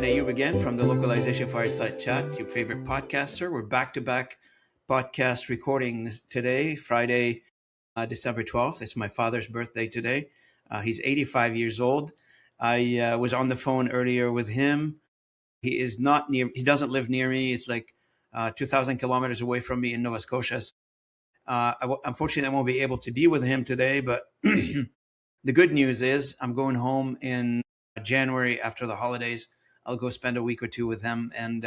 Ayoub again from the Localization Fireside Chat, your favorite podcaster. We're back-to-back podcast recording today, Friday, December 12th. It's my father's birthday today. He's 85 years old. I was on the phone earlier with him. He is not near, he doesn't live near me. It's like 2,000 kilometers away from me in Nova Scotia. Unfortunately, I won't be able to be with him today, but the good news is I'm going home in January after the holidays. I'll go spend a week or two with him and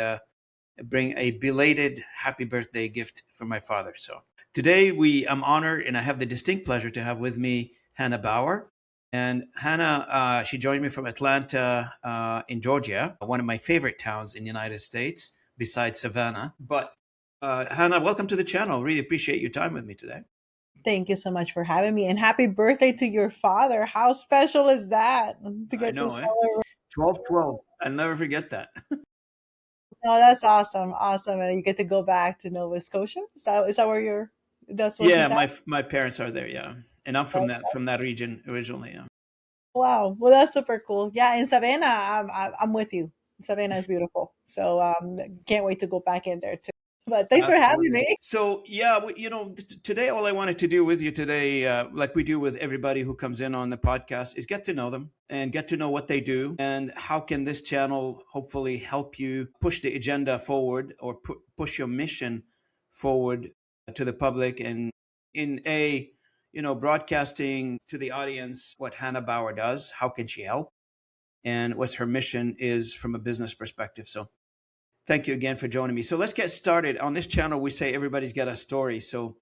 bring a belated happy birthday gift for my father. So today I'm honored and I have the distinct pleasure to have with me Hanna Bauer. And Hanna, she joined me from Atlanta in Georgia, one of my favorite towns in the United States besides Savannah. But Hanna, welcome to the channel. Really appreciate your time with me today. Thank you so much for having me, and happy birthday to your father. How special is that to I get to know, celebrate? 12-12. I'll never forget that. No, that's awesome. Awesome. And you get to go back to Nova Scotia. Is that where that's where Yeah, he's at? my parents are there, yeah. And I'm from That's that region originally, yeah. Wow. Well, that's super cool. Yeah, in Savannah, I'm with you. Savannah is beautiful. So can't wait to go back in there too. But thanks for having Absolutely. me. So, yeah, today, all I wanted to do with you today, like we do with everybody who comes in on the podcast, is get to know them and get to know what they do and how can this channel hopefully help you push the agenda forward or push your mission forward to the public and in broadcasting to the audience what Hanna Bauer does, how can she help, and what her mission is from a business perspective. So thank you again for joining me. So let's get started. On this channel, we say everybody's got a story. So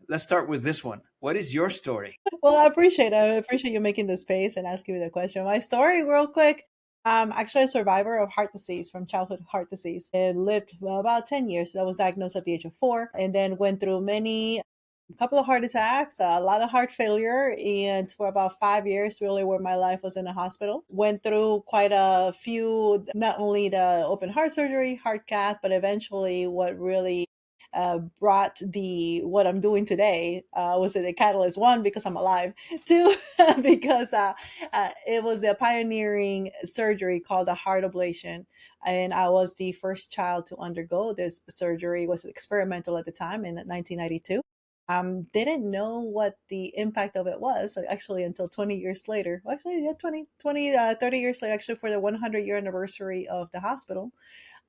let's start with this one. What is your story? Well, I appreciate you making the space and asking me the question. My story, real quick. Actually a survivor of heart disease from childhood heart disease. And lived about 10 years. I was diagnosed at the age of 4 and then went through a couple of heart attacks, a lot of heart failure, and for about 5 years, really, where my life was in a hospital. Went through quite a few, not only the open heart surgery, heart cath, but eventually what really brought the what I'm doing today was the catalyst. One, because I'm alive. Two, because it was a pioneering surgery called a heart ablation, and I was the first child to undergo this surgery. It was experimental at the time in 1992. Didn't know what the impact of it was actually until 20 years later. Well, actually, yeah, 30 years later, actually, for the 100-year anniversary of the hospital,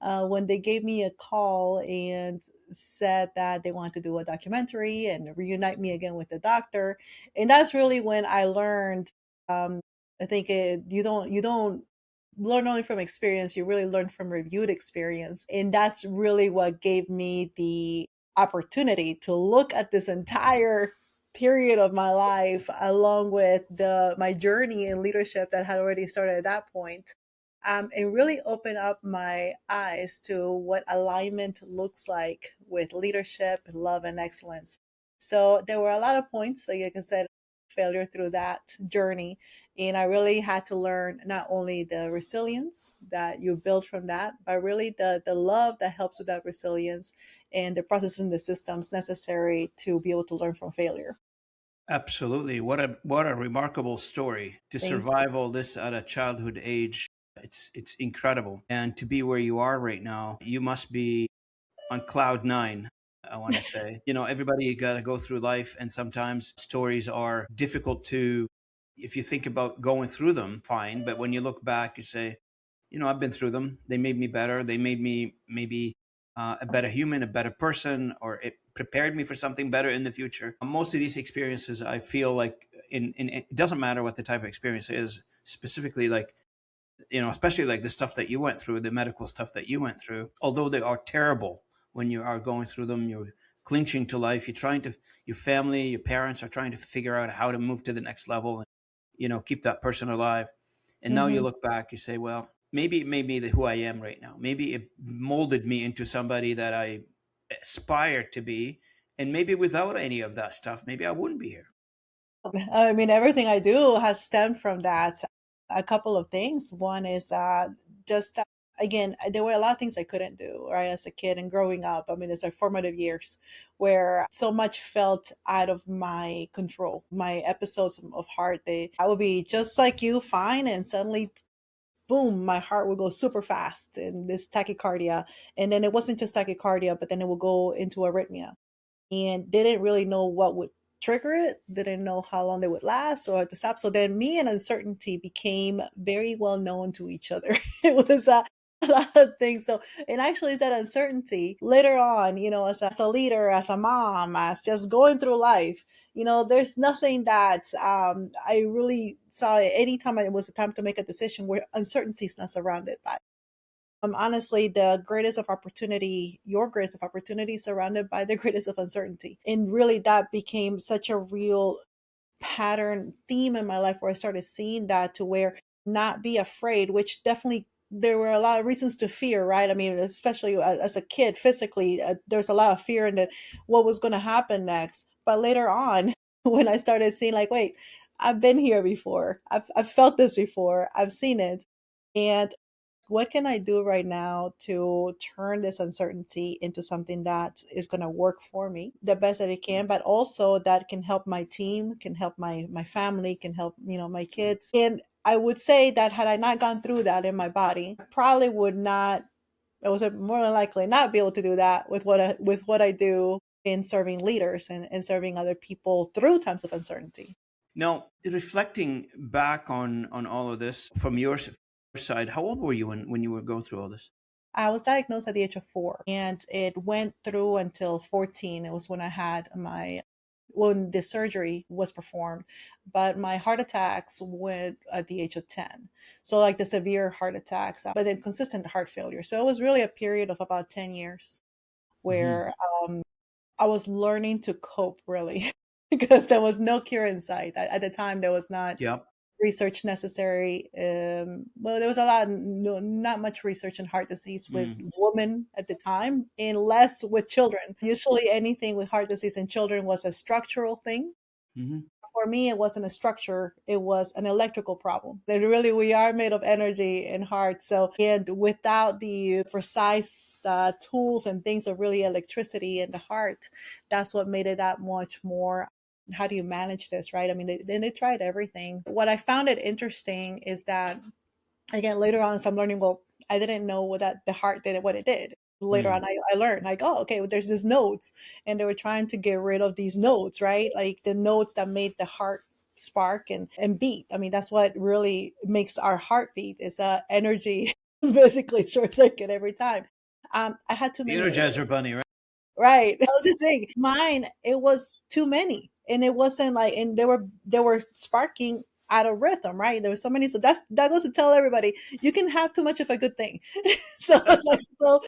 when they gave me a call and said that they wanted to do a documentary and reunite me again with the doctor. And that's really when I learned. I think you don't learn only from experience, you really learn from reviewed experience. And that's really what gave me the opportunity to look at this entire period of my life along with the my journey in leadership that had already started at that point, and really open up my eyes to what alignment looks like with leadership, love, and excellence. So there were a lot of points, like I said, failure through that journey. And I really had to learn not only the resilience that you build from that, but really the love that helps with that resilience and the processes and the systems necessary to be able to learn from failure. Absolutely. What a remarkable story to Thank survive all this at a childhood age. It's incredible. And to be where you are right now, you must be on cloud nine, I want to say. Everybody got to go through life, and sometimes stories are difficult to, if you think about going through them, fine. But when you look back, you say, I've been through them. They made me better. They made me maybe a better human, a better person, or it prepared me for something better in the future. Most of these experiences, I feel like, it doesn't matter what the type of experience is, specifically like, especially like the stuff that you went through, the medical stuff that you went through, although they are terrible when you are going through them, you're clinching to life. Your family, your parents are trying to figure out how to move to the next level and, keep that person alive. And now you you. look back, you say, well, maybe it made me who I am right now. Maybe it molded me into somebody that I aspire to be. And maybe without any of that stuff, maybe I wouldn't be here. I mean, everything I do has stemmed from that. A couple of things. One is just again, there were a lot of things I couldn't do, right, as a kid and growing up. I mean, it's our formative years where so much felt out of my control. My episodes of heart, I would be just like you, fine, and suddenly boom, my heart would go super fast and this tachycardia. And then it wasn't just tachycardia, but then it would go into arrhythmia, and didn't really know what would trigger it, didn't know how long they would last or to stop. So then me and uncertainty became very well known to each other. It was a lot of things. So, and actually, it's that uncertainty later on, as a leader, as a mom, as just going through life. There's nothing that I really saw anytime it was a time to make a decision where uncertainty is not surrounded by. Honestly, the greatest of opportunity, your greatest of opportunity, surrounded by the greatest of uncertainty. And really, that became such a real pattern theme in my life where I started seeing that, to where not be afraid, which definitely there were a lot of reasons to fear, right? I mean, especially as a kid, physically, there's a lot of fear in that what was going to happen next. But later on, when I started seeing, like, wait, I've been here before, I've felt this before, I've seen it. And what can I do right now to turn this uncertainty into something that is going to work for me the best that it can, but also that can help my team, can help my family, can help, my kids. And I would say that had I not gone through that in my body, I probably would not, I was more than likely not be able to do that with what I do in serving leaders and serving other people through times of uncertainty. Now, reflecting back on all of this from your side, how old were you when you were going through all this? I was diagnosed at the age of 4, and it went through until 14. It was when the surgery was performed, but my heart attacks went at the age of 10. So, like, the severe heart attacks, but then consistent heart failure. So it was really a period of about 10 years Hmm. where I was learning to cope, really, because there was no cure in sight. At the time, there was not Yep. research necessary. Well, there was a lot, no, not much research in heart disease with Mm. women at the time, and less with children. Usually, anything with heart disease in children was a structural thing. Hmm. For me, it wasn't a structure, it was an electrical problem. That really, we are made of energy and heart. So, and without the precise tools and things of really electricity in the heart, that's what made it that much more. How do you manage this, right? I mean, they tried everything. What I found it interesting is that, again, later on, as I'm learning, well, I didn't know what the heart did, what it did. Later on, Mm. I learned, like, oh, okay, well, there's these nodes, and they were trying to get rid of these nodes, right? Like the nodes that made the heart spark and beat. I mean, that's what really makes our heart beat, is energy, basically short circuit every time. I had too The many of those. Energizer Bunny, right? Right. That was the thing. Mine, it was too many. And it wasn't like, and they were sparking out of rhythm, right? There was so many. So that goes to tell everybody, you can have too much of a good thing. So, like, so,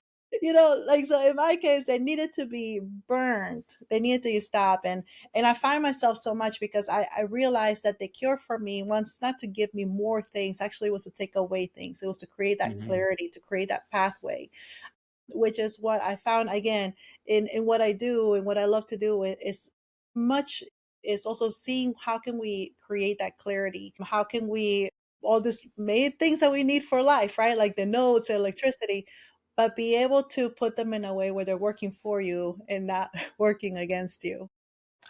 like, so in my case, they needed to be burned. They needed to stop. And I find myself so much because I realized that the cure for me once not to give me more things, actually was to take away things. It was to create that Hmm. clarity, to create that pathway, which is what I found, again, in what I do and what I love to do is much is also seeing how can we create that clarity, how can we all this made things that we need for life, right? Like the nodes, electricity, but be able to put them in a way where they're working for you and not working against you.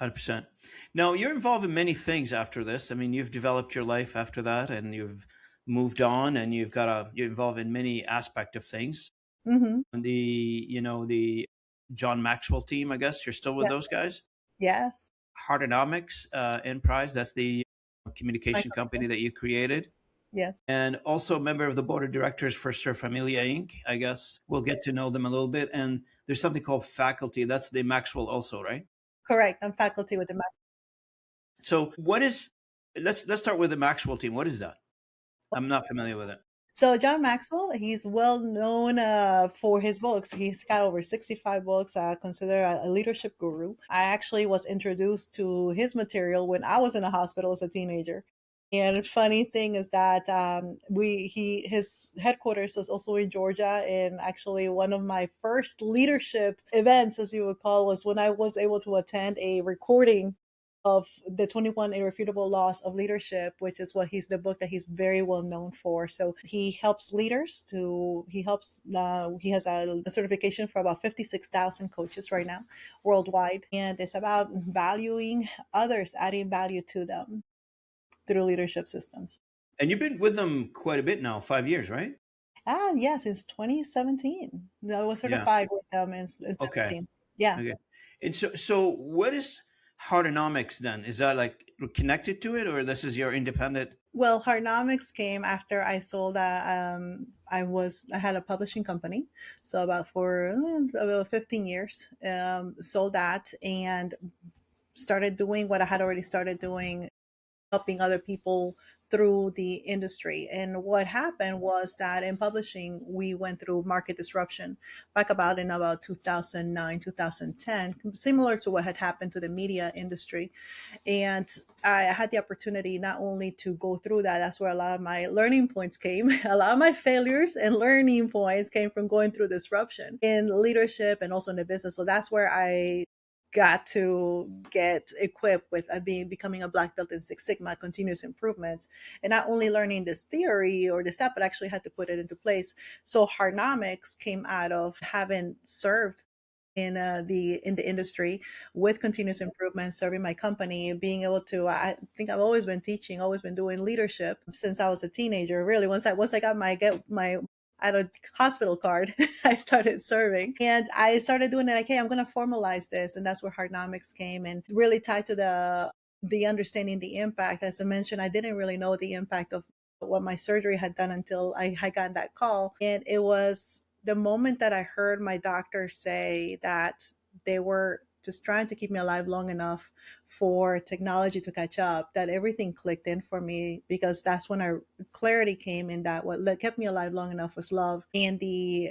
100%. Now, you're involved in many things after this. I mean, you've developed your life after that, and you've moved on, and you're involved in many aspect of things. Hmm. And the John Maxwell team, I guess you're still with Yeah. those guys. Yes. Heartnomics Enterprise, that's the My communication company company. that you created, Yes. and also a member of the board of directors for Sir Familia Inc. I guess we'll get to know them a little bit. And there's something called faculty. That's the Maxwell also, right? Correct. I'm faculty with the So what is let's start with the Maxwell team. What is that? I'm not familiar with it. So John Maxwell, he's well known for his books. He's got over 65 books, considered a leadership guru. I actually was introduced to his material when I was in a hospital as a teenager. And funny thing is that his headquarters was also in Georgia, and actually one of my first leadership events, as you would call, was when I was able to attend a recording of the 21 Irrefutable Laws of Leadership, which is the book that he's very well known for. So he helps leaders he has a certification for about 56,000 coaches right now worldwide. And it's about valuing others, adding value to them through leadership systems. And you've been with them quite a bit now, 5 years, right? Ah, yeah, since 2017. I was Yeah. certified with them in Okay. 17. Yeah. Okay. And so what is Heartnomics then? Is that like connected to it, or this is your independent? Well, Heartnomics came after I sold. I had a publishing company, so about 15 years. Sold that and started doing what I had already started doing, helping other people through the industry. And what happened was that in publishing, we went through market disruption back about in about 2009, 2010, similar to what had happened to the media industry. And I had the opportunity not only to go through that, that's where a lot of my learning points came. A lot of my failures and learning points came from going through disruption in leadership and also in the business. So that's where I got to get equipped with becoming a black belt in Six Sigma continuous improvements, and not only learning this theory or this stuff, but actually had to put it into place. So Heartnomics came out of having served in the industry with continuous improvement, serving my company, being able to. I think I've always been teaching, always been doing leadership since I was a teenager. Really, once I got my at a hospital card, I started serving and I started doing it like, hey, I'm going to formalize this. And that's where Heartnomics came and really tied to the understanding the impact. As I mentioned, I didn't really know the impact of what my surgery had done until I had gotten that call. And it was the moment that I heard my doctor say that they were just trying to keep me alive long enough for technology to catch up, that everything clicked in for me, because that's when clarity came in that what kept me alive long enough was love and the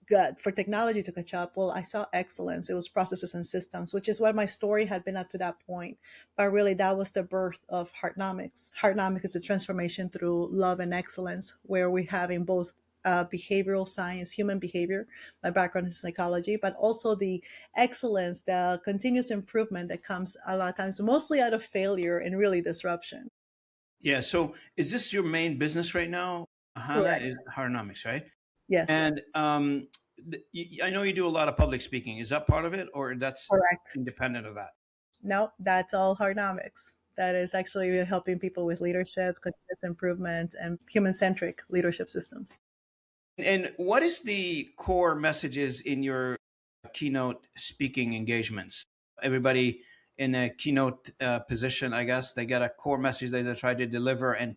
gut for technology to catch up. Well, I saw excellence. It was processes and systems, which is what my story had been up to that point. But really, that was the birth of Heartnomics. Heartnomics is a transformation through love and excellence, where we have in both behavioral science, human behavior. My background is psychology, but also the excellence, the continuous improvement that comes a lot of times, mostly out of failure and really disruption. Yeah. So is this your main business right now? Hanna Correct. is Heartnomics, right? Yes. And I know you do a lot of public speaking. Is that part of it, or that's Correct. independent of that? No, that's all Heartnomics. That is actually helping people with leadership, continuous improvement, and human centric leadership systems. And what is the core messages in your keynote speaking engagements? Everybody in a keynote position, I guess, they got a core message that they try to deliver, and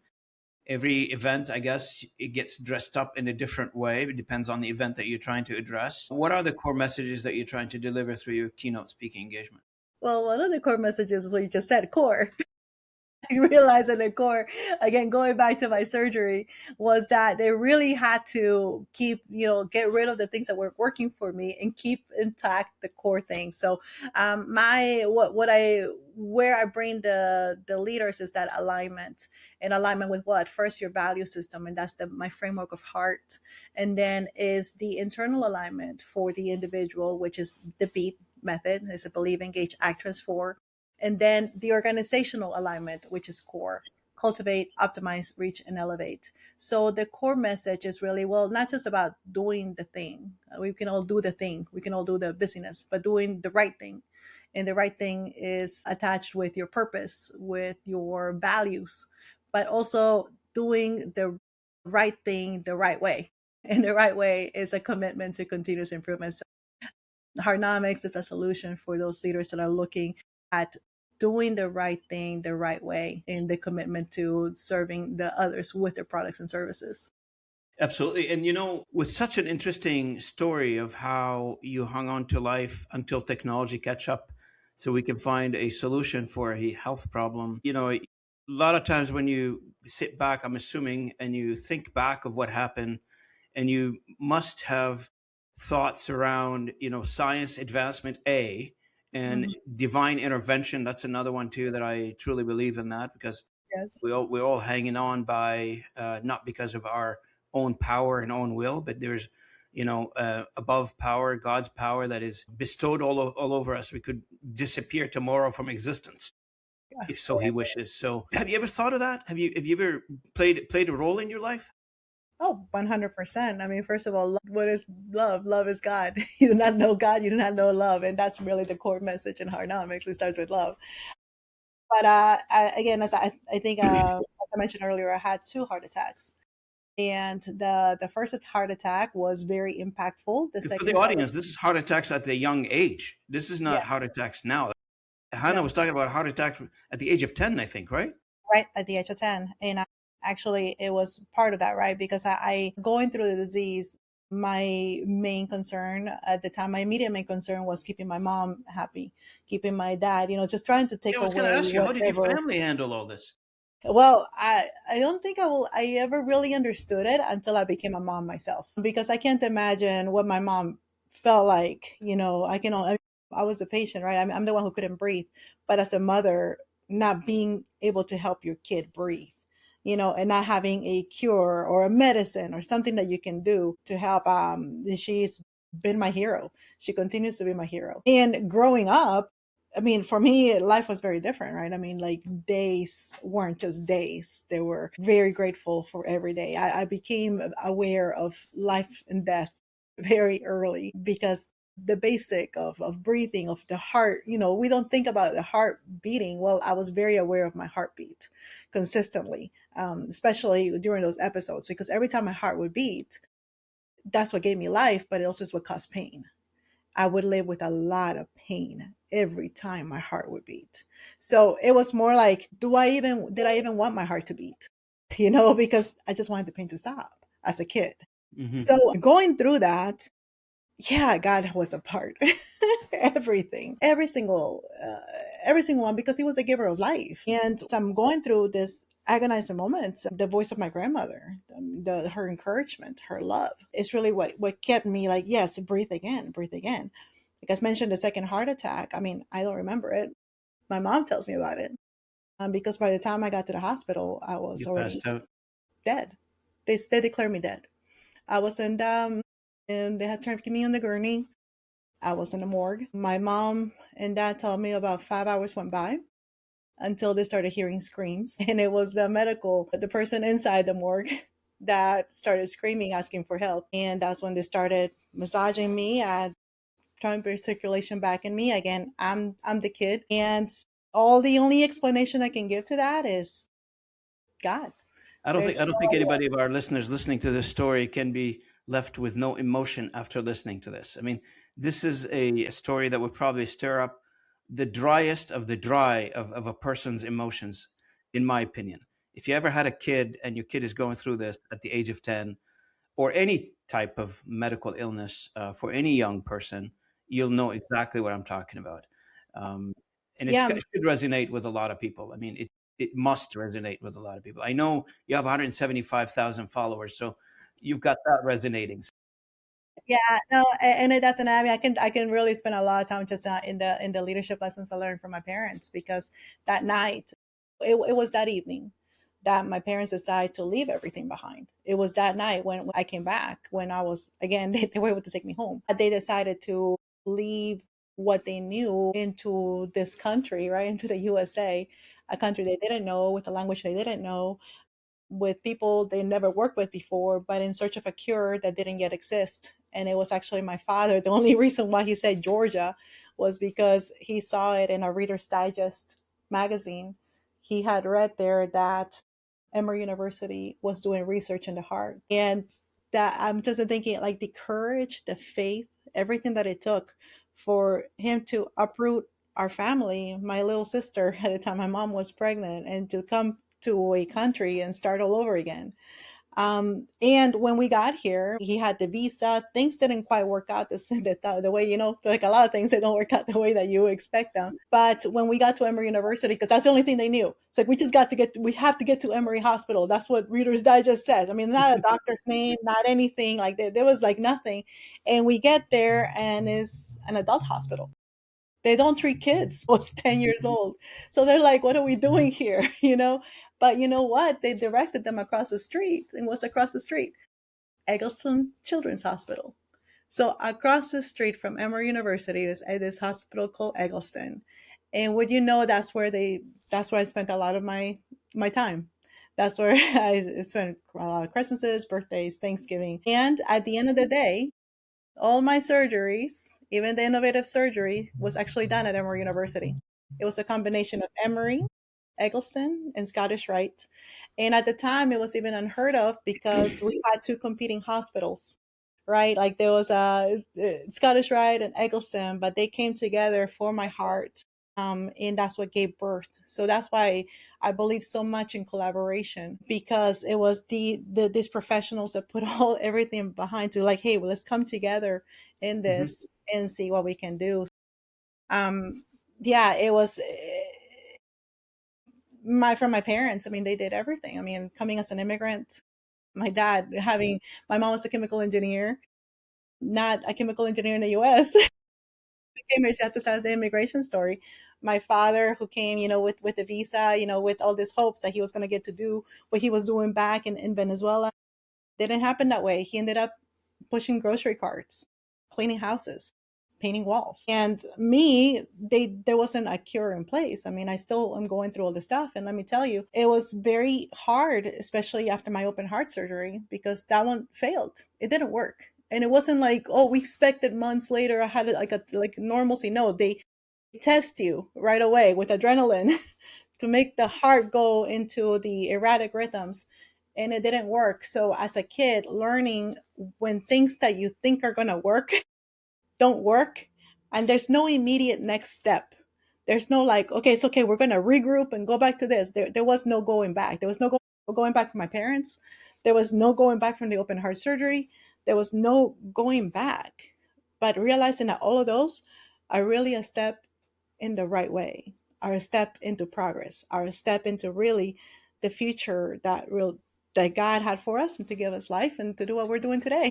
every event, I guess, it gets dressed up in a different way. It depends on the event that you're trying to address. What are the core messages that you're trying to deliver through your keynote speaking engagement? Well, one of the core messages is what you just said, core. Realized in the core, again, going back to my surgery, was that they really had to keep, get rid of the things that weren't working for me and keep intact the core things. So my what I where I bring the leaders is that alignment, and alignment with what? First, your value system, and that's my framework of heart. And then is the internal alignment for the individual, which is the beat method, is a believe, engage, act, transform. And then the organizational alignment, which is core: cultivate, optimize, reach, and elevate. So the core message is really, well, not just about doing the thing. We can all do the thing, we can all do the busyness, but doing the right thing. And the right thing is attached with your purpose, with your values, but also doing the right thing the right way. And the right way is a commitment to continuous improvement. Heartnomics is a solution for those leaders that are looking at doing the right thing the right way in the commitment to serving the others with their products and services. Absolutely. And with such an interesting story of how you hung on to life until technology catch up so we can find a solution for a health problem. A lot of times when you sit back, I'm assuming, and you think back of what happened, and you must have thoughts around, science advancement, and Mhm. divine intervention. That's another one too, that I truly believe in that, because Yes. we're all hanging on by not because of our own power and own will, but there's above power, God's power, that is bestowed all over us. We could disappear tomorrow from existence if Yes, so he correct. wishes. So have you ever thought of that? Have you ever played a role in your life? Oh, 100%. I mean, first of all, what is love? Love is God. You do not know God, you do not know love. And that's really the core message in Heartnomics. It starts with love. But again, as I think I mentioned earlier, I had two heart attacks. And the first heart attack was very impactful. The And for second the heart, audience, this is heart attacks at a young age. This is not heart yes, attacks now. Hannah no, was talking about heart attacks at the age of 10, I think, right? right at the age of 10. And actually, it was part of that, right? Because I going through the disease, my main concern at the time, my immediate main concern was keeping my mom happy, keeping my dad, just trying to Yeah, take I was going to away ask you, how did your whatever. family handle all this? Well, I don't think I ever really understood it until I became a mom myself, because I can't imagine what my mom felt like. I can only, I was the patient, right? I'm the one who couldn't breathe, but as a mother, not being able to help your kid breathe, and not having a cure or a medicine or something that you can do to help. She's been my hero. She continues to be my hero. And growing up, I mean, for me, life was very different, right? I mean, like, days weren't just days. They were very grateful for every day. I became aware of life and death very early, because the basic of breathing, of the heart, we don't think about the heart beating. Well, I was very aware of my heartbeat consistently, especially during those episodes, because every time my heart would beat, that's what gave me life, but it also is what caused pain. I would live with a lot of pain every time my heart would beat. So it was more like, did I even want my heart to beat? Because I just wanted the pain to stop as a kid. Hmm. So going through that, yeah, God was a part. Everything, every single one, because he was a giver of life. And I'm going through this agonizing moments. The voice of my grandmother, her encouragement, her love, is really what kept me like, yes, breathe again, breathe again. Like I mentioned, the second heart attack. I mean, I don't remember it. My mom tells me about it, because by the time I got to the hospital, I was You already passed out. dead. They declared me dead. I was in, and they had turned me on the gurney. I was in the morgue. My mom and dad told me about 5 hours went by until they started hearing screams. And it was the person inside the morgue that started screaming, asking for help. And that's when they started massaging me, trying to bring circulation back in me. Again, I'm the kid. And the only explanation I can give to that is God. I There's don't think anybody of our listeners listening to this story can be left with no emotion after listening to this. I mean, this is a story that would probably stir up the driest of the dry of a person's emotions, in my opinion. If you ever had a kid and your kid is going through this at the age of 10, or any type of medical illness for any young person, you'll know exactly what I'm talking about. Um, and yeah, it should resonate with a lot of people. I mean, it must resonate with a lot of people. I know you have 175,000 followers, so you've got that resonating. yeah, no, and it doesn't. I mean, I can really spend a lot of time just in the leadership lessons I learned from my parents, because that night, it was that evening that my parents decided to leave everything behind. It was that night when I came back, when I was again, they were able to take me home. They decided to leave what they knew into this country, right, into the USA, a country they didn't know, with a language they didn't know, with people they never worked with before, but in search of a cure that didn't yet exist. And it was actually my father. The only reason why he said Georgia was because he saw it in a Reader's Digest magazine. He had read there that Emory University was doing research in the heart. And that I'm just thinking, like, the courage, the faith, everything that it took for him to uproot our family, my little sister at the time, my mom was pregnant, and to come to a country and start all over again. And when we got here, he had the visa. Things didn't quite work out the way, like a lot of things, they don't work out the way that you expect them. But when we got to Emory University, because that's the only thing they knew, it's like, we have to get to Emory Hospital. That's what Reader's Digest says. I mean, not a doctor's name, not anything. Like, there was like nothing. And we get there, and it's an adult hospital. They don't treat kids. I was 10 years old. So they're like, what are we doing here? But you know what? They directed them across the street. And what's across the street? Eggleston Children's Hospital. So across the street from Emory University is this hospital called Eggleston. And would you know, that's where I spent a lot of my time. That's where I spent a lot of Christmases, birthdays, Thanksgiving. And at the end of the day, all my surgeries, even the innovative surgery, was actually done at Emory University. It was a combination of Emory, Eggleston and Scottish Rite. And at the time, it was even unheard of because we had two competing hospitals, right? Like there was a Scottish Rite and Eggleston, but they came together for my heart. And that's what gave birth. So that's why I believe so much in collaboration, because it was these professionals that put all everything behind to like, hey, well, let's come together in Hmm. this and see what we can do. Um, yeah, it was my from my parents. I mean, they did everything. I mean, coming as an immigrant, my dad having my mom was a chemical engineer, not a chemical engineer in the U.S. Cambridge, you have to start the immigration story. My father, who came, with a visa, with all these hopes that he was going to get to do what he was doing back in Venezuela, didn't happen that way. He ended up pushing grocery carts, cleaning houses, painting walls. And me, there wasn't a cure in place. I mean, I still am going through all this stuff. And let me tell you, it was very hard, especially after my open heart surgery, because that one failed. It didn't work. And it wasn't like, oh, we expected months later I had like normalcy. No, they test you right away with adrenaline to make the heart go into the erratic rhythms, and it didn't work. So as a kid, learning when things that you think are going to work don't work, and there's no immediate next step. There's no like, okay, it's okay, we're going to regroup and go back to this. There was no going back. There was no going back from my parents. There was no going back from the open heart surgery. There was no going back. But realizing that all of those are really a step in the right way, are a step into progress, are a step into really the future that God had for us, and to give us life and to do what we're doing today.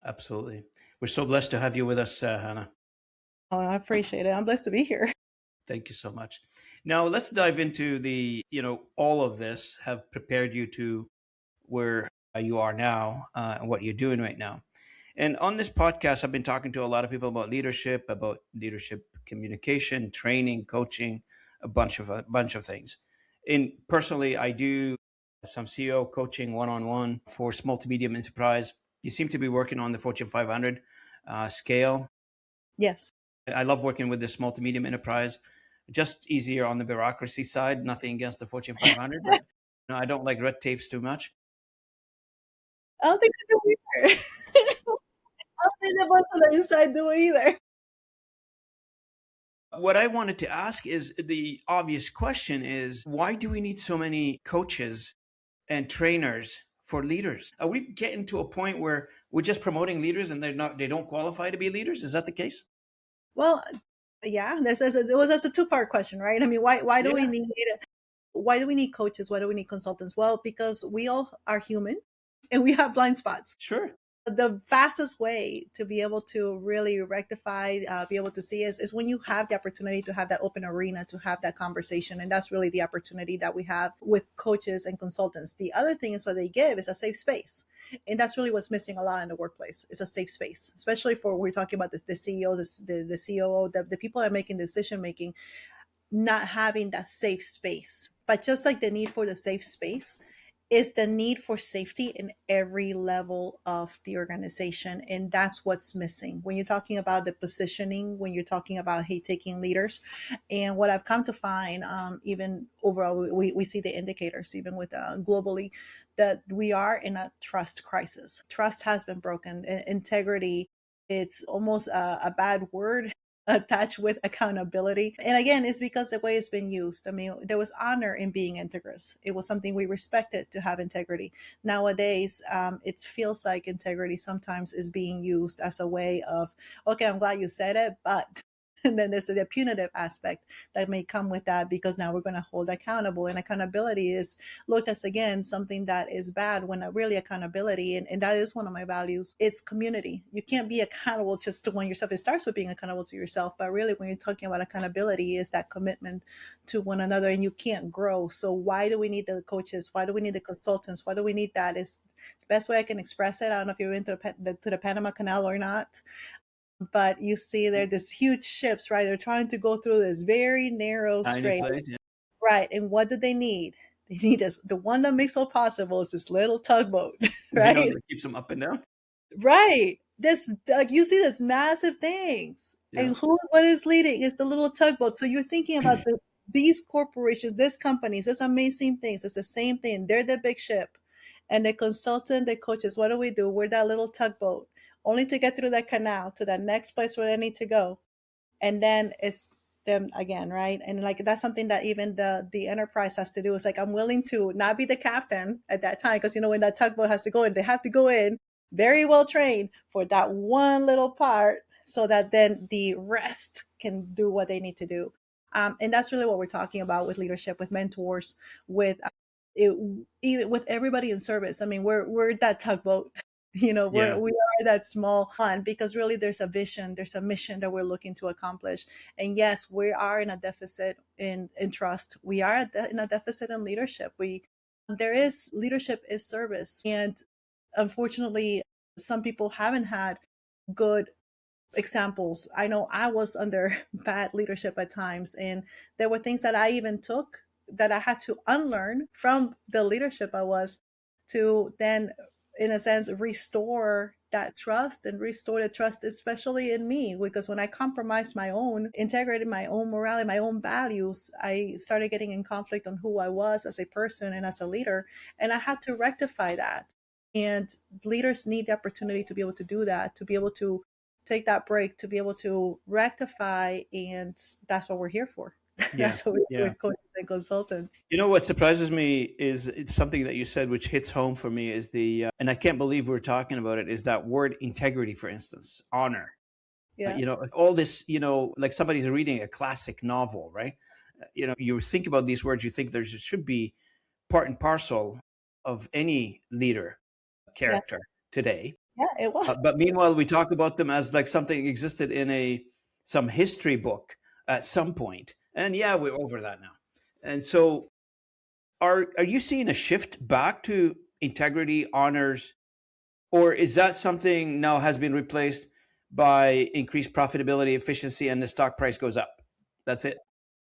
Absolutely. We're so blessed to have you with us, Hannah. Oh, I appreciate it. I'm blessed to be here. Thank you so much. Now let's dive into all of this have prepared you to where you are now and what you're doing right now. And on this podcast, I've been talking to a lot of people about leadership communication, training, coaching, a bunch of things. And personally, I do some CEO coaching one-on-one for small to medium enterprise. You seem to be working on the Fortune 500 scale. Yes. I love working with the small to medium enterprise. Just easier on the bureaucracy side. Nothing against the Fortune 500, but I don't like red tapes too much. I don't think I do either. I don't think the ones on the inside do either. What I wanted to ask is the obvious question is why do we need so many coaches and trainers for leaders? Are we getting to a point where we're just promoting leaders and they don't qualify to be leaders? Is that the case? Well, yeah, that's a two-part question, right? I mean, Yeah, why do we need coaches? Why do we need consultants? Well, because we all are human and we have blind spots. sure. The fastest way to be able to really rectify, be able to see is when you have the opportunity to have that open arena, to have that conversation. And that's really the opportunity that we have with coaches and consultants. The other thing is what they give is a safe space. And that's really what's missing a lot in the workplace, is a safe space, especially for, we're talking about the CEO, the COO, the people that are making decision making, not having that safe space. But just like the need for the safe space is the need for safety in every level of the organization. And that's what's missing when you're talking about the positioning, when you're talking about, hey, taking leaders. And what I've come to find, even overall, we see the indicators, even with globally, that we are in a trust crisis. Trust has been broken. Integrity, it's almost a bad word attached with accountability. And again, it's because the way it's been used. I mean, there was honor in being integrous. It was something we respected, to have integrity. Nowadays, it feels like integrity sometimes is being used as a way of, okay, I'm glad you said it, but and then there's the punitive aspect that may come with that, because now we're going to hold accountable, and accountability is looked as, again, something that is bad, when really accountability, and that is one of my values, it's community. You can't be accountable just to one yourself. It starts with being accountable to yourself, but really when you're talking about accountability, is that commitment to one another, and you can't grow. So why do we need the coaches? Why do we need the consultants? Why do we need that? Is the best way I can express it. I don't know if you've been to the Panama Canal or not, but you see there this huge ships, right? They're trying to go through this very narrow Tiny strait, place. Yeah. right? And what do they need? They need this. The one that makes all possible is this little tugboat, I know right? that keeps them up and down. Right. This, like, you see this massive things, Yeah. and what is leading is the little tugboat. So you're thinking about these corporations, these companies, these amazing things, it's the same thing. They're the big ship. And the consultant, the coaches, what do? We're that little tugboat, only to get through that canal to that next place where they need to go. And then it's them again, right? And like that's something that even the enterprise has to do. It's like I'm willing to not be the captain at that time, because when that tugboat has to go in, they have to go in very well trained for that one little part, so that then the rest can do what they need to do. And that's really what we're talking about with leadership, with mentors, with it, even with everybody in service. I mean, we're that tugboat. Yeah. We are that small one, because really there's a vision, there's a mission that we're looking to accomplish. And yes, we are in a deficit in trust. We are in a deficit in leadership. We There is leadership is service, and unfortunately, some people haven't had good examples. I know I was under bad leadership at times, and there were things that I even took that I had to unlearn from the leadership I was, to then, in a sense, restore that trust and restore the trust, especially in me. Because when I compromised my own integrity, my own morality, my own values, I started getting in conflict on who I was as a person and as a leader. And I had to rectify that. And leaders need the opportunity to be able to do that, to be able to take that break, to be able to rectify. And that's what we're here for. Yeah. That's what we're here Yeah. with coaches and consultants. What surprises me is it's something that you said, which hits home for me, is and I can't believe we're talking about it, is that word integrity, for instance, honor. Yeah. All this, like somebody's reading a classic novel, right? You think about these words, you think there should be part and parcel of any leader Yes. character today. Yeah, it was. But meanwhile, we talk about them as like something existed in some history book at some point. And yeah, we're over that now. And so are you seeing a shift back to integrity, honors, or is that something now has been replaced by increased profitability, efficiency, and the stock price goes up? That's it.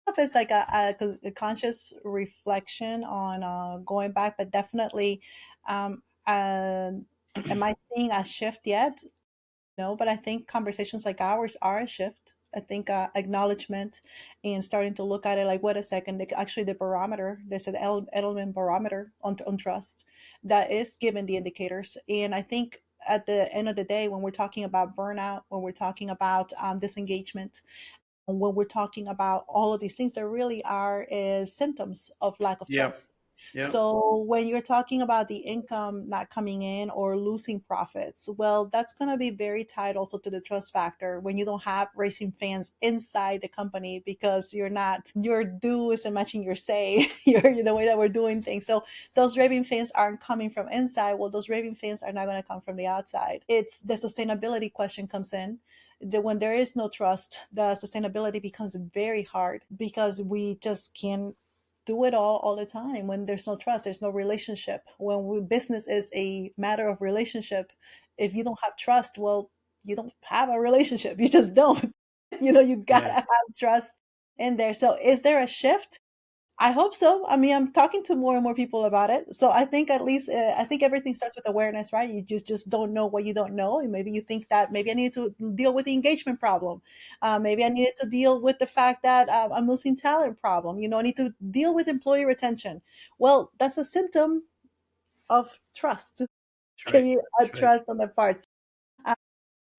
If it's like a conscious reflection on going back, but definitely, am I seeing a shift yet? No, but I think conversations like ours are a shift. I think acknowledgement and starting to look at it like, wait a second, actually the barometer, there's an Edelman barometer on trust that is given the indicators. And I think at the end of the day, when we're talking about burnout, when we're talking about disengagement, when we're talking about all of these things, there really are is symptoms of lack of Yeah. trust. Yeah. So when you're talking about the income not coming in or losing profits, well, that's going to be very tied also to the trust factor. When you don't have racing fans inside the company, because your do isn't matching your say, the way that we're doing things. So those raving fans aren't coming from inside. Well, those raving fans are not going to come from the outside. It's the sustainability question comes in, that when there is no trust, the sustainability becomes very hard, because we just can't do it all the time. When there's no trust, there's no relationship. Business is a matter of relationship, if you don't have trust, well, you don't have a relationship. You just don't. You gotta Yeah. have trust in there. So is there a shift? I hope so. I mean, I'm talking to more and more people about it. So I think at least I think everything starts with awareness, right? You just don't know what you don't know. And maybe you think that maybe I need to deal with the engagement problem. Maybe I needed to deal with the fact that I'm losing talent problem. I need to deal with employee retention. Well, that's a symptom of trust. That's Can right. you That's right. trust on the parts?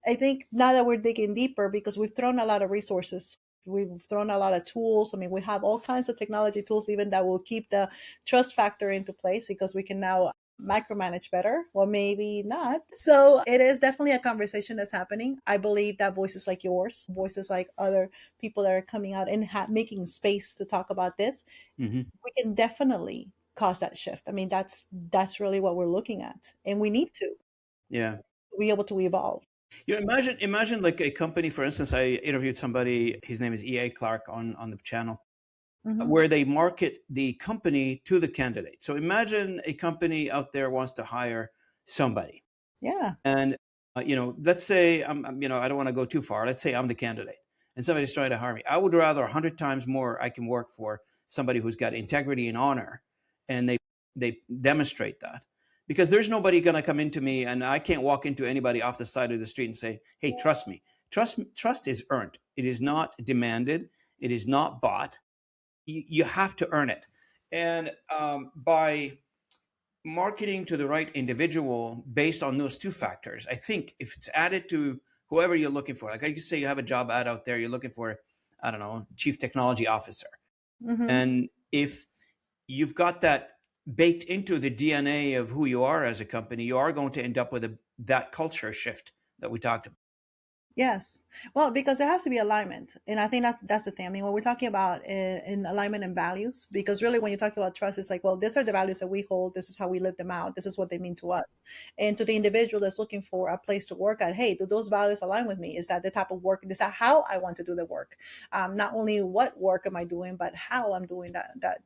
I think now that we're digging deeper, because we've thrown a lot of resources, we've thrown a lot of tools. I mean, we have all kinds of technology tools, even that will keep the trust factor into place, because we can now micromanage better, or maybe not. So it is definitely a conversation that's happening. I believe that voices like yours, voices like other people that are coming out and making space to talk about this, Hmm. we can definitely cause that shift. I mean, that's really what we're looking at, and we need to Yeah. be able to evolve. Imagine like a company, for instance, I interviewed somebody, his name is EA Clark on the channel, Hmm. where they market the company to the candidate. So imagine a company out there wants to hire somebody. Yeah. And, let's say, I don't want to go too far. Let's say I'm the candidate and somebody's trying to hire me. I would rather 100 times more I can work for somebody who's got integrity and honor, and they demonstrate that. Because there's nobody going to come into me, and I can't walk into anybody off the side of the street and say, hey, trust me. Trust is earned. It is not demanded. It is not bought. you have to earn it. And by marketing to the right individual based on those two factors, I think if it's added to whoever you're looking for, like I could say you have a job ad out there, you're looking for, I don't know, chief technology officer. Mm-hmm. And if you've got that baked into the DNA of who you are as a company, you are going to end up with that culture shift that we talked about. Yes. Well, because there has to be alignment. And I think that's the thing. I mean, when we're talking about in alignment and values, because really when you talk about trust, it's like, well, these are the values that we hold. This is how we live them out. This is what they mean to us. And to the individual that's looking for a place to work at, hey, do those values align with me? Is that the type of work? Is that how I want to do the work? Not only what work am I doing, but how I'm doing that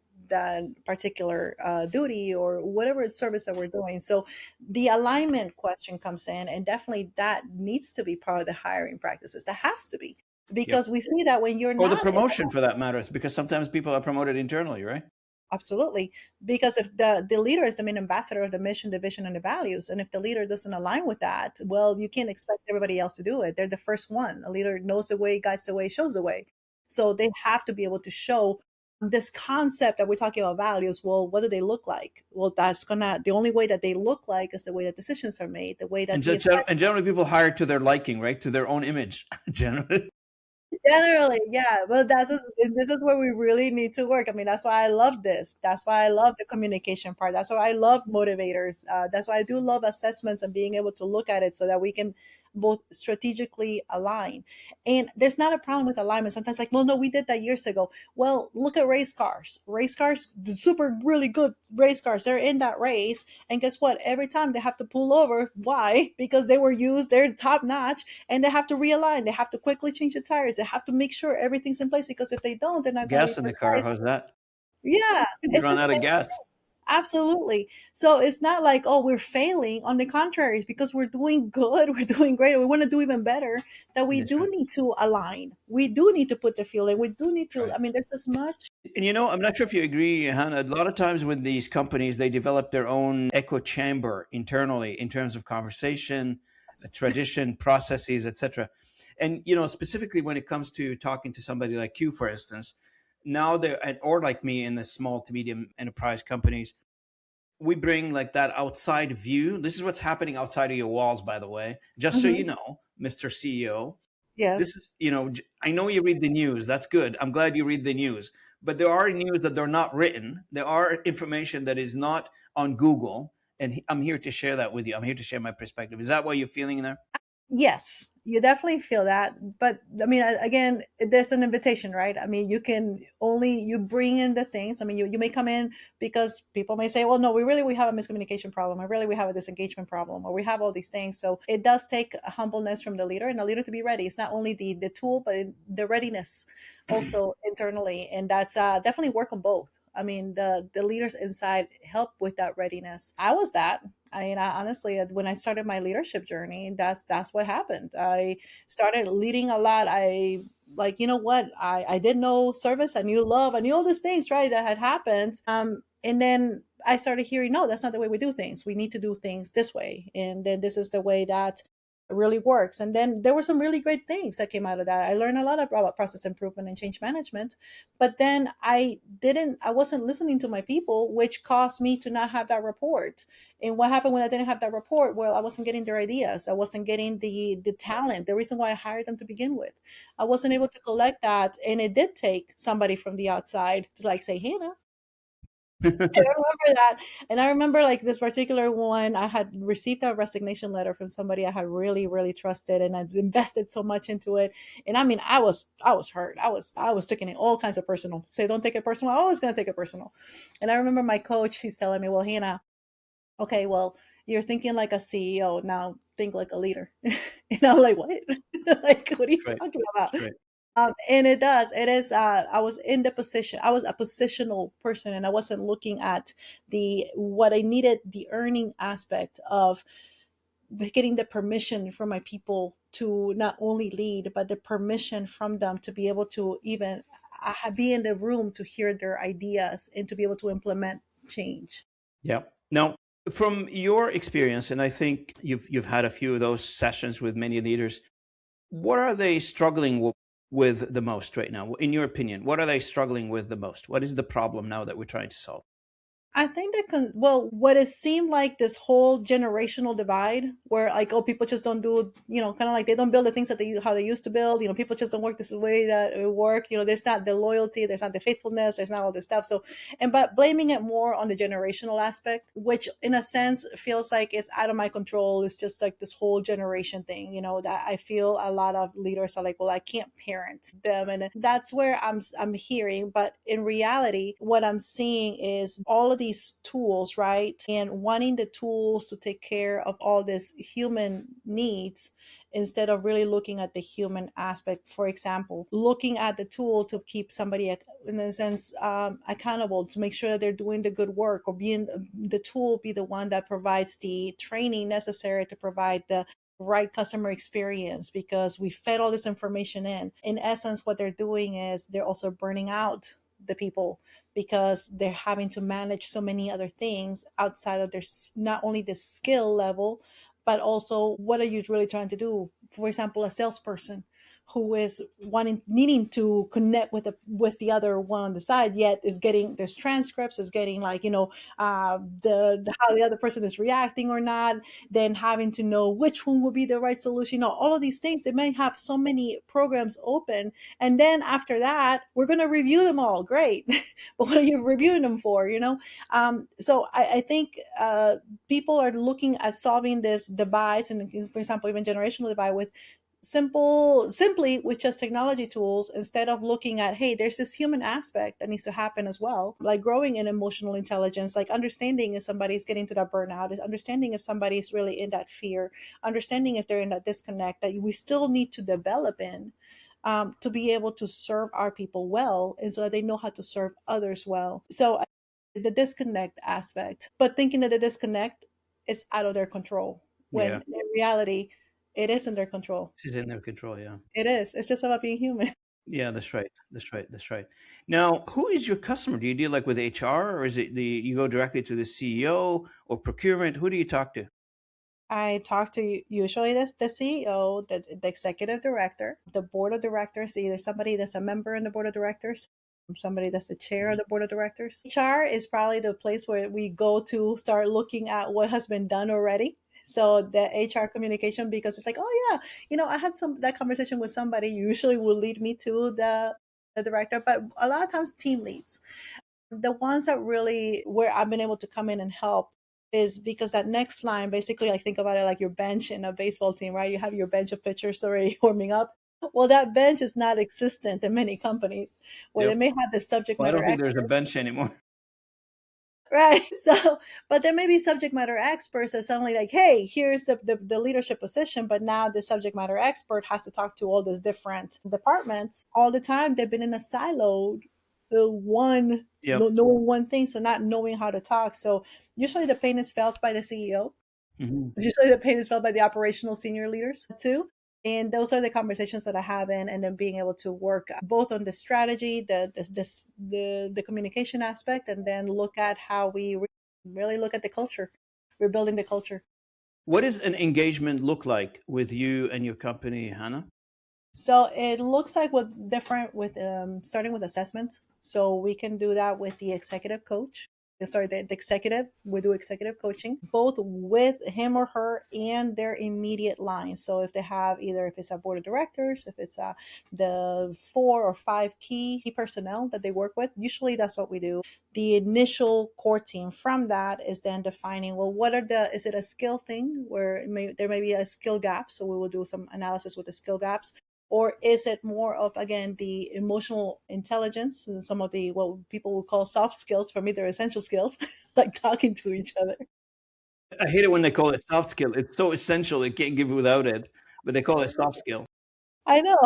particular duty or whatever service that we're doing. So the alignment question comes in, and definitely that needs to be part of the hiring practices. That has to be, Yep. because we see that when you're Or the not promotion for that matter, because sometimes people are promoted internally, right? absolutely, because if the leader is the main ambassador of the mission, the vision, and the values, and if the leader doesn't align with that, well, you can't expect everybody else to do it. They're the first one. A leader knows the way, guides the way, shows the way. So they have to be able to show this concept that we're talking about values. Well, what do they look like? Well, that's gonna the only way that they look like is the way that decisions are made, the way that the And generally people hire to their liking, right? To their own image, generally. generally, yeah. Well, this is where we really need to work. I mean, that's why I love this. That's why I love the communication part. That's why I love motivators. That's why I do love assessments and being able to look at it so that we can both strategically align. And there's not a problem with alignment. Sometimes, like, well, no, we did that years ago. Well, look at race cars. Race cars, the super really good race cars. They're in that race, and guess what? Every time they have to pull over. Why? Because they were used. They're top notch, and they have to realign. They have to quickly change the tires. They have to make sure everything's in place, because if they don't, they're not going to be Gas in the car, precise. how's that? Yeah, You it's run the out of same. gas. Absolutely. So it's not like, oh, we're failing. On the contrary, it's because we're doing good, we're doing great, we want to do even better, that we That's do right. need to align. We do need to put the fuel in. We do need That's to, right. I mean, there's as much. And I'm not sure if you agree, Hannah. A lot of times with these companies, they develop their own echo chamber internally in terms of conversation, tradition, processes, etc. And specifically when it comes to talking to somebody like you, for instance, now or like me in the small to medium enterprise companies, we bring like that outside view. This is what's happening outside of your walls, by the way, just so you Mhm. know, Mr. CEO. This Yes. is, I know you read the news. That's good. I'm glad you read the news. But there are news that they're not written. There are information that is not on Google. And I'm here to share that with you. I'm here to share my perspective. Is that what you're feeling there? Yes, you definitely feel that. But I mean, again, there's an invitation, right? I mean, you can only you bring in the things. I mean, you may come in because people may say, well, no, we have a miscommunication problem, or really we have a disengagement problem, or we have all these things. So it does take a humbleness from the leader, and the leader to be ready. It's not only the tool, but the readiness also internally, and that's definitely work on both. I mean, the leaders inside help with that readiness. I was that. I mean, honestly, when I started my leadership journey, that's what happened. I started leading a lot. I like, you know what? I did know service. I knew love. I knew all these things, right, that had happened. And then I started hearing, no, that's not the way we do things. We need to do things this way, and then this is the way that really works. And then there were some really great things that came out of that. I learned a lot about process improvement and change management, but then I wasn't listening to my people, which caused me to not have that report. And what happened when I didn't have that report? Well, I wasn't getting their ideas. I wasn't getting the talent, the reason why I hired them to begin with. I wasn't able to collect that. And it did take somebody from the outside to like say, Hannah, I remember that. And I remember like this particular one, I had received a resignation letter from somebody I had really, really trusted, and I'd invested so much into it. And I mean, I was hurt. I was taking it all kinds of personal. Say, don't take it personal. I was gonna take it personal. And I remember my coach, he's telling me, well, Hannah, okay, well, you're thinking like a CEO. Now think like a leader. And I'm like, what? Like, what are you That's right. talking about? That's right. And it does. It is. I was in the position. I was a positional person, and I wasn't looking at the what I needed, the earning aspect of getting the permission from my people to not only lead, but the permission from them to be able to even be in the room to hear their ideas and to be able to implement change. Yeah. Now, from your experience, and I think you've had a few of those sessions with many leaders, what are they struggling with? with the most right now? In your opinion, what are they struggling with the most? What is the problem now that we're trying to solve? I think that well, what it seemed like this whole generational divide, where like, oh, people just don't do, kind of like they don't build the things that how they used to build. People just don't work this way that it work. There's not the loyalty, there's not the faithfulness, there's not all this stuff. So, but blaming it more on the generational aspect, which in a sense feels like it's out of my control. It's just like this whole generation thing. That I feel a lot of leaders are like, well, I can't parent them, and that's where I'm hearing. But in reality, what I'm seeing is all of these tools, right? And wanting the tools to take care of all these human needs instead of really looking at the human aspect. For example, looking at the tool to keep somebody, in a sense, accountable, to make sure that they're doing the good work, or being the tool be the one that provides the training necessary to provide the right customer experience, because we fed all this information in essence. What they're doing is they're also burning out the people, because they're having to manage so many other things outside of their not only the skill level, but also what are you really trying to do. For example, a salesperson who is needing to connect with the other one on the side, yet is getting, there's transcripts, is getting like, the how the other person is reacting or not, then having to know which one would be the right solution. All of these things, they may have so many programs open, and then after that we're going to review them all. Great. But what are you reviewing them for? So I think people are looking at solving this divides, and for example, even generational divide, with simply with just technology tools, instead of looking at, hey, there's this human aspect that needs to happen as well, like growing in emotional intelligence, like understanding if somebody's getting to that burnout, is understanding if somebody's really in that fear, understanding if they're in that disconnect that we still need to develop in, to be able to serve our people well, and so that they know how to serve others well. So the disconnect aspect, but thinking that the disconnect is out of their control, Yeah, when in reality it is in their control. this is in their control. Yeah. It is. It's just about being human. Yeah, that's right. That's right. That's right. Now, who is your customer? Do you deal like with HR, or is it you go directly to the CEO or procurement? Who do you talk to? I talk to usually the CEO, the executive director, the board of directors, either somebody that's a member in the board of directors, somebody that's the chair of the board of directors. HR is probably the place where we go to start looking at what has been done already. So the HR communication, because it's like, oh yeah, I had that conversation with somebody, usually will lead me to the director, but a lot of times team leads, the ones that really where I've been able to come in and help, is because that next line, basically, I think about it like your bench in a baseball team, right? You have your bench of pitchers already warming up. Well, that bench is not existent in many companies, where they Yep. may have the subject Well, I matter don't think there's a expert, bench anymore. right? So, but there may be subject matter experts that suddenly like, hey, here's the leadership position, but now the subject matter expert has to talk to all those different departments all the time. They've been in a siloed one, Yep. knowing one thing, so not knowing how to talk. So usually the pain is felt by the CEO. Hmm. Usually the pain is felt by the operational senior leaders too. And those are the conversations that I have in, and then being able to work both on the strategy, the communication aspect, and then look at how we really look at the culture. We're building the culture. What does an engagement look like with you and your company, Hannah? So it looks like what different with starting with assessments. So we can do that with the executive coach. Sorry, the executive. We do executive coaching both with him or her and their immediate line. So if they have either, if it's a board of directors, if it's the 4 or 5 key personnel that they work with, usually that's what we do. The initial core team from that is then defining, well, what are is it a skill thing where there may be a skill gap? So we will do some analysis with the skill gaps, or is it more of, again, the emotional intelligence and some of the what people would call soft skills? For me, they're essential skills, like talking to each other. I hate it when they call it soft skill. It's so essential; it can't give without it. But they call it soft skill. I know.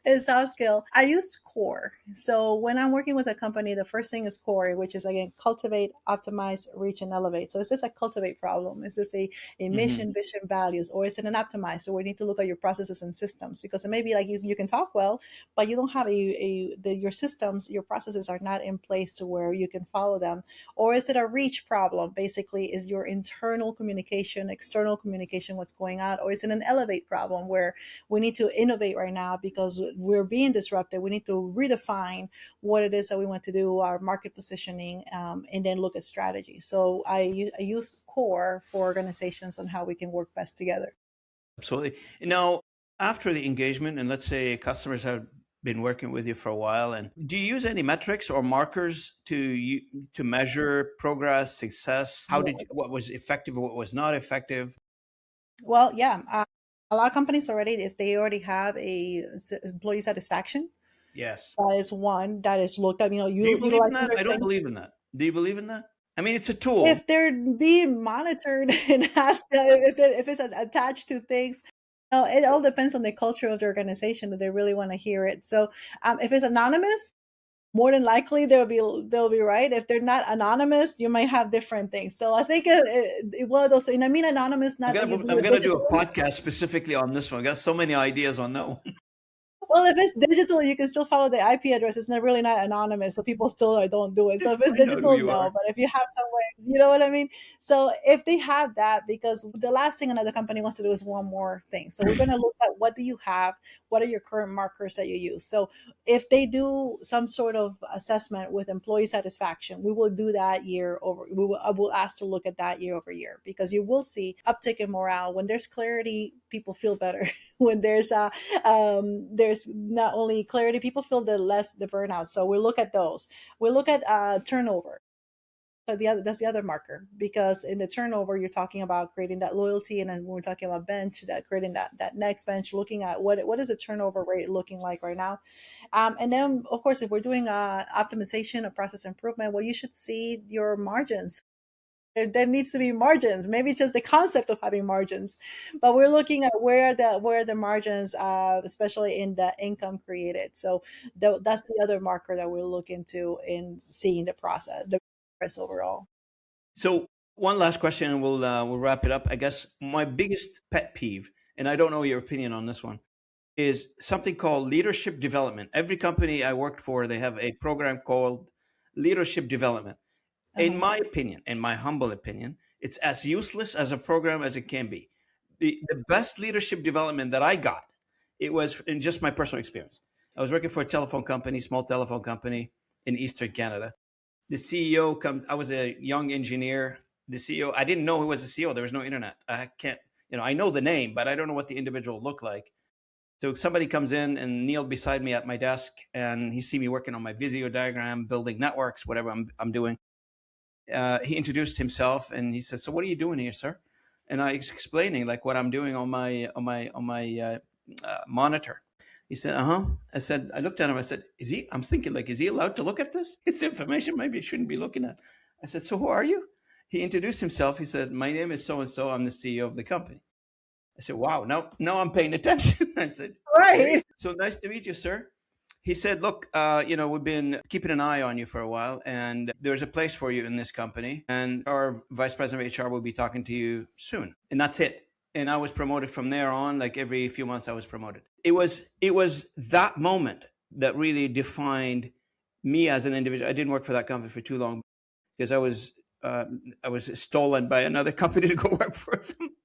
It's soft skill. I use core. So when I'm working with a company, the first thing is core, which is again cultivate, optimize, reach, and elevate. So is this a cultivate problem? Is this a Mm-hmm. mission, vision, values, or is it an optimize? So we need to look at your processes and systems, because it may be like you can talk well, but you don't have your systems, your processes are not in place to where you can follow them. Or is it a reach problem? Basically, is your internal communication, external communication, what's going on? Or is it an elevate problem where we need to innovate right now because we're being disrupted? We need to redefine what it is that we want to do, our market positioning, and then look at strategy. So I use core for organizations on how we can work best together. Absolutely. Now, after the engagement, and let's say customers have been working with you for a while, and do you use any metrics or markers to measure progress, success? What was effective, what was not effective? Well, yeah, a lot of companies already, if they already have employee satisfaction, Yes. that is one that is looked at. Do you believe in Utilizing that? their I don't same. believe in that. Do you believe in that? I mean, it's a tool. If they're being monitored and has if it's attached to things, it all depends on the culture of the organization that they really want to hear it. So if it's anonymous, more than likely they'll be right. If they're not anonymous, you might have different things. So I think one of those. And I mean anonymous, not that you do I'm it gonna do a digitally. podcast specifically on this one. I got so many ideas on that one. Well, if it's digital, you can still follow the IP address. It's not really not anonymous, so people still don't do it. So if it's I know who digital, you no. are. But if you have some way, you know what I mean. So if they have that, because the last thing another company wants to do is one more thing. So we're going to look at what do you have, what are your current markers that you use. So if they do some sort of assessment with employee satisfaction, we will do that year over. I will ask to look at that year over year, because you will see uptick in morale when there's clarity. People feel better when there's not only clarity, people feel the burnout. So we look at those. We look at turnover. So that's the other marker, because in the turnover you're talking about creating that loyalty, and then when we're talking about bench, that creating that next bench, looking at what is the turnover rate looking like right now. And then of course, if we're doing optimization or process improvement, well, you should see your margins. There needs to be margins, maybe just the concept of having margins, but we're looking at where the margins, especially in the income created. So that's the other marker that we're looking to in seeing the progress overall. So one last question, and we'll wrap it up. I guess my biggest pet peeve, and I don't know your opinion on this one, is something called leadership development. Every company I worked for, they have a program called leadership development. In Uh-huh. my opinion, in my humble opinion, it's as useless as a program as it can be. The best leadership development that I got, it was in just my personal experience. I was working for a telephone company, small telephone company in Eastern Canada. The CEO comes, I was a young engineer. The CEO, I didn't know who was the CEO. There was no internet. I can't, I know the name, but I don't know what the individual looked like. So somebody comes in and kneeled beside me at my desk, and he see me working on my Visio diagram, building networks, whatever I'm doing. He introduced himself and he said, "So what are you doing here, sir?" And I was explaining like what I'm doing on my monitor. He said, "Uh huh." I said, I looked at him. I said, "Is he?" I'm thinking like, "Is he allowed to look at this? It's information. Maybe I shouldn't be looking at." I said, "So who are you?" He introduced himself. He said, "My name is so and so. I'm the CEO of the company." I said, "Wow, now I'm paying attention." I said, "Great. Right. So nice to meet you, sir." He said, "Look, we've been keeping an eye on you for a while, and there's a place for you in this company, and our vice president of HR will be talking to you soon." And that's it. And I was promoted from there on. Like every few months, I was promoted. It was that moment that really defined me as an individual. I didn't work for that company for too long because I was stolen by another company to go work for them.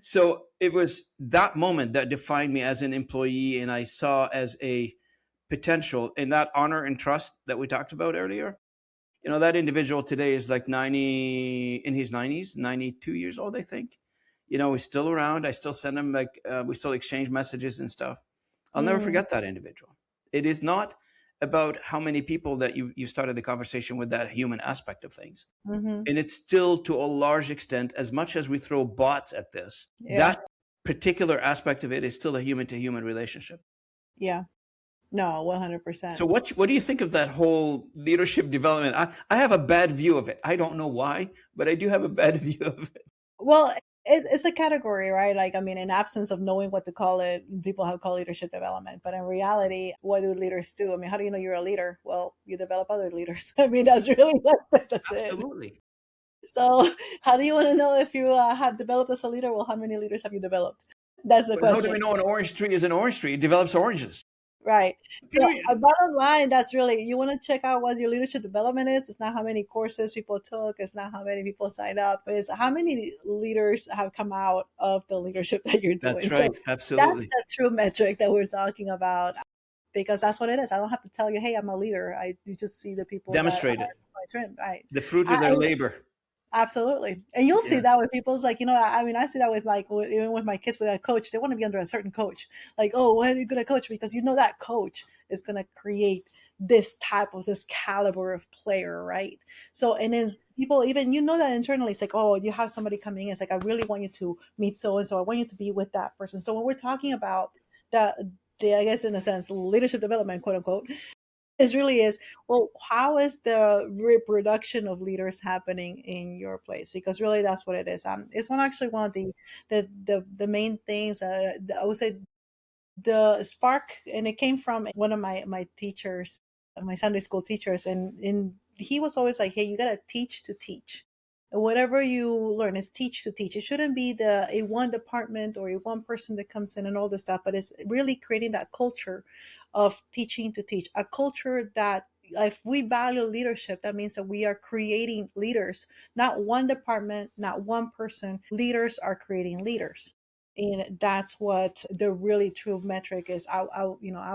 So it was that moment that defined me as an employee, and I saw as a potential in that honor and trust that we talked about earlier. That individual today is like 90, in his 90s, 92 years old, I think. He's still around. I still send him like, we still exchange messages and stuff. I'll never Mm, forget that individual. It is not about how many people that you started the conversation with, that human aspect of things. hmm. And it's still, to a large extent, as much as we throw bots at this, Yeah. that particular aspect of it is still a human to human relationship. Yeah. No, 100%. So what do you think of that whole leadership development? I have a bad view of it. I don't know why, but I do have a bad view of it. Well, it's a category, right? Like, I mean, in absence of knowing what to call it, people have called leadership development. But in reality, what do leaders do? I mean, how do you know you're a leader? Well, you develop other leaders. I mean, that's really that's it. Absolutely. So, how do you want to know if you have developed as a leader? Well, how many leaders have you developed? That's the But how do we question. know an orange tree is an orange tree? It develops oranges. Right. So, Period. bottom line, that's really, you want to check out what your leadership development is. It's not how many courses people took. It's not how many people signed up. It's how many leaders have come out of the leadership that you're doing. That's So right. that's Absolutely. the true metric that we're talking about, because that's what it is. I don't have to tell you, hey, I'm a leader. You just see the people that Demonstrate it. are my trend, right? The fruit of I, their labor. Absolutely. And you'll see Yeah. that with people. It's like, I mean, I see that with like, even with my kids with a coach, they want to be under a certain coach. Like, oh, why are you going to coach? Because that coach is going to create this caliber of player, right? So, and then people, even, that internally, it's like, oh, you have somebody coming in. It's like, I really want you to meet so and so. I want you to be with that person. So when we're talking about I guess in a sense, leadership development, quote unquote, it really is. Well, how is the reproduction of leaders happening in your place? Because really, that's what it is. It's one of the main things. I would say the spark, and it came from one of my teachers, my Sunday school teachers, and he was always like, hey, you got to teach to teach. And whatever you learn is teach to teach. It shouldn't be the a one department or a one person that comes in and all this stuff, but it's really creating that culture of teaching to teach, a culture that, if we value leadership, that means that we are creating leaders, not one department, not one person. Leaders are creating leaders, and that's what the really true metric is. I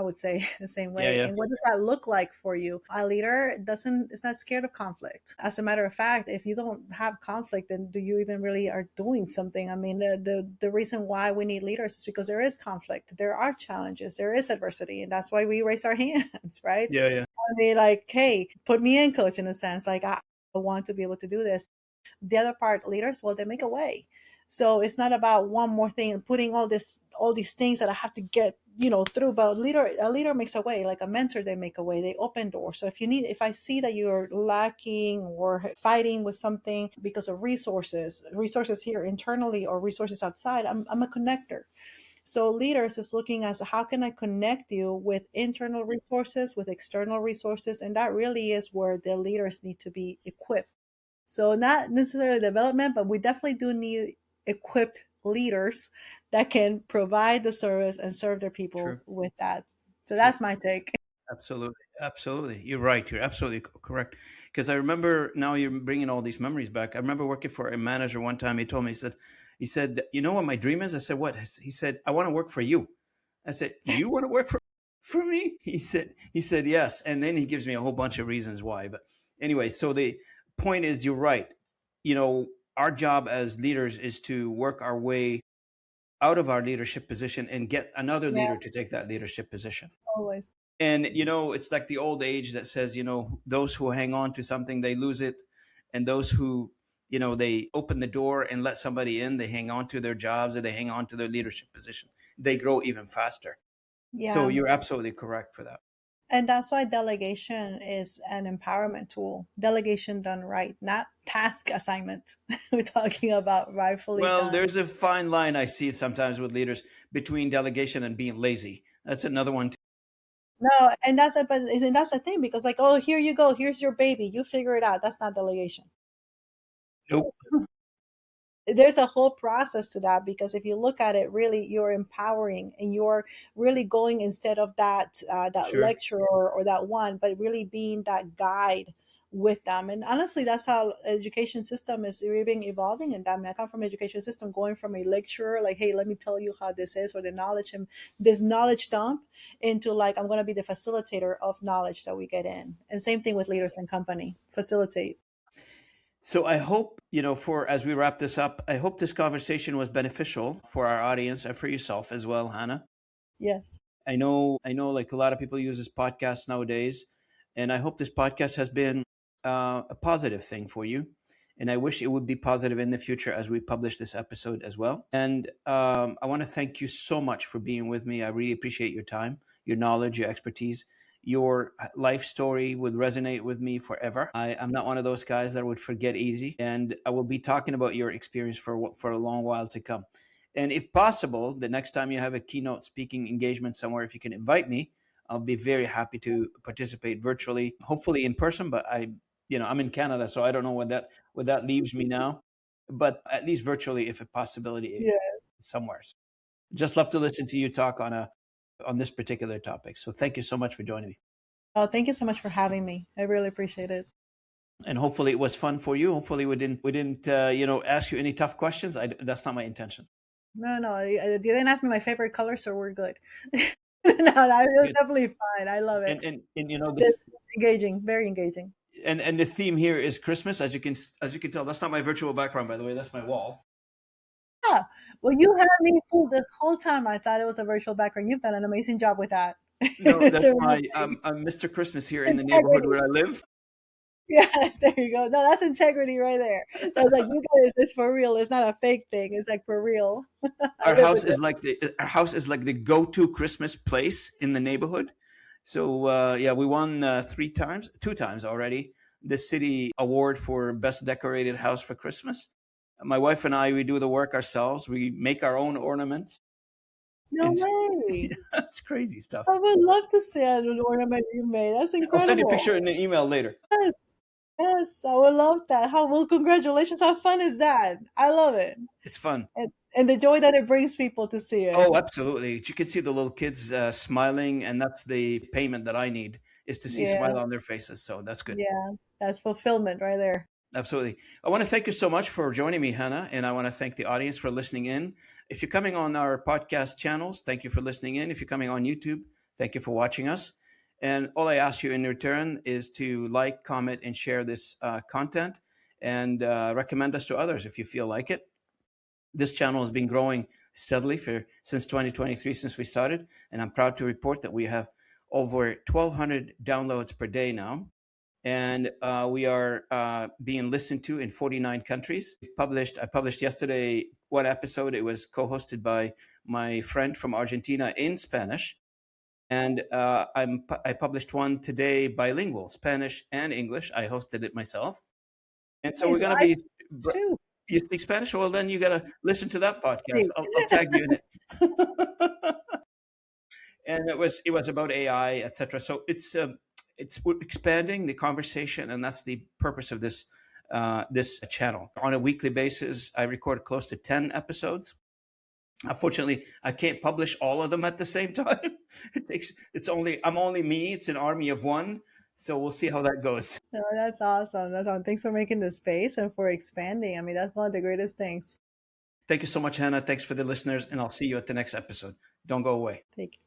would say the same Yeah. way. Yeah. And what does that look like for you? A leader doesn't is not scared of conflict. As a matter of fact, if you don't have conflict, then do you even really are doing something? I mean, the reason why we need leaders is because there is conflict, there are challenges, there is adversity, and that's why we raise our hands, right? Yeah. Yeah. I mean, like, hey, put me in, coach, in a sense. Like, I want to be able to do this. The other part, leaders, well, they make a way. So it's not about one more thing and putting all these things that I have to get through. But a leader makes a way. Like a mentor, they make a way, they open doors. So if I see that you're lacking or fighting with something because of resources here internally or resources outside, I'm a connector. So leaders is looking as, how can I connect you with internal resources, with external resources, and that really is where the leaders need to be equipped. So not necessarily development, but we definitely do need equipped leaders that can provide the service and serve their people True. with that. So True. that's my take. Absolutely. Absolutely. You're right. You're absolutely correct. Because I remember, now you're bringing all these memories back. I remember working for a manager one time. He told me, he said, you know what my dream is? I said, what? He said, I want to work for you. I said, you want to work for me? He said, yes. And then he gives me a whole bunch of reasons why. But anyway, so the point is, you're right. You know, our job as leaders is to work our way out of our leadership position and get another Yeah, leader to take that leadership position. always. And it's like the old age that says, those who hang on to something, they lose it, and those who, they open the door and let somebody in, they hang on to their jobs, or they hang on to their leadership position, they grow even faster. So Yeah. you're absolutely correct for that. And that's why delegation is an empowerment tool. Delegation done right, not task assignment. We're talking about rightfully Well, done. there's a fine line I see sometimes with leaders between delegation and being lazy. That's another one. No, and that's the thing, because like, oh, here you go, here's your baby, you figure it out. That's not delegation. Nope. There's a whole process to that, because if you look at it, really, you're empowering and you're really going, instead of that Sure. lecturer or that one, but really being that guide with them. And honestly, that's how education system is even evolving. And that, I mean, I come from education system, going from a lecturer, like, hey, let me tell you how this is, or the knowledge, and this knowledge dump, into like, I'm going to be the facilitator of knowledge that we get in. And same thing with leaders and company, facilitate. So I hope, for as we wrap this up, I hope this conversation was beneficial for our audience and for yourself as well, Hannah. Yes. I know, like a lot of people use this podcast nowadays, and I hope this podcast has been a positive thing for you. And I wish it would be positive in the future as we publish this episode as well. And I want to thank you so much for being with me. I really appreciate your time, your knowledge, your expertise. your life story would resonate with me forever. I'm not one of those guys that would forget easy, and I will be talking about your experience for a long while to come. And if possible, the next time you have a keynote speaking engagement somewhere, if you can invite me, I'll be very happy to participate virtually, hopefully in person. But I'm in Canada, so I don't know what that leaves me now. But at least virtually, if a possibility Yeah. somewhere. Just love to listen to you talk on this particular topic. So thank you so much for joining me. Oh, thank you so much for having me. I really appreciate it. And hopefully it was fun for you. Hopefully we didn't ask you any tough questions. That's not my intention. No, no, you didn't ask me my favorite color, so we're good. No, no, it was Good. definitely fine. I love it. And It's engaging, very engaging. and the theme here is Christmas, as you can tell. That's not my virtual background, by the way. That's my wall. Yeah. Well, you had me fooled this whole time. I thought it was a virtual background. You've done an amazing job with that. No, It's that's a real my thing. I'm Mr. Christmas here in the neighborhood Integrity. where I live. Yeah, there you go. No, that's integrity right there. That's like, you guys, it's for real. It's not a fake thing. It's like for real. I Our live house with it. is like the go-to Christmas place in the neighborhood. So yeah, we won two times already the city award for best decorated house for Christmas. My wife and I, we do the work ourselves. We make our own ornaments. No It's way. it's crazy stuff. I would love to see an ornament you made. That's I'll send you a incredible. picture in an email later. Yes. Yes, I would love that. How well, congratulations. How fun is that? I love it. It's fun. And the joy that it brings people to see it. Oh, absolutely. You can see the little kids smiling, and that's the payment that I need is to see Yeah. smile on their faces. So that's good. Yeah. That's fulfillment right there. Absolutely. I want to thank you so much for joining me, Hannah, and I want to thank the audience for listening in. If you're coming on our podcast channels, thank you for listening in. If you're coming on YouTube, thank you for watching us. And all I ask you in return is to like, comment, and share this content and recommend us to others if you feel like it. This channel has been growing steadily since 2023, since we started, and I'm proud to report that we have over 1,200 downloads per day now, and we are being listened to in 49 countries. I published yesterday one episode. It was co-hosted by my friend from Argentina in Spanish, and I published one today bilingual, Spanish and English. I hosted it myself, and so we're Nice. going to I be. too. You speak Spanish? Well, then you got to listen to that podcast. See. I'll tag you in it. And it was about AI, etc. So it's expanding the conversation, and that's the purpose of this channel. On a weekly basis, I record close to 10 episodes. Unfortunately, I can't publish all of them at the same time. I'm only me. It's an army of one. So we'll see how that goes. No, that's awesome. That's awesome. Thanks for making the space and for expanding. I mean, that's one of the greatest things. Thank you so much, Hannah. Thanks for the listeners, and I'll see you at the next episode. Don't go away. Take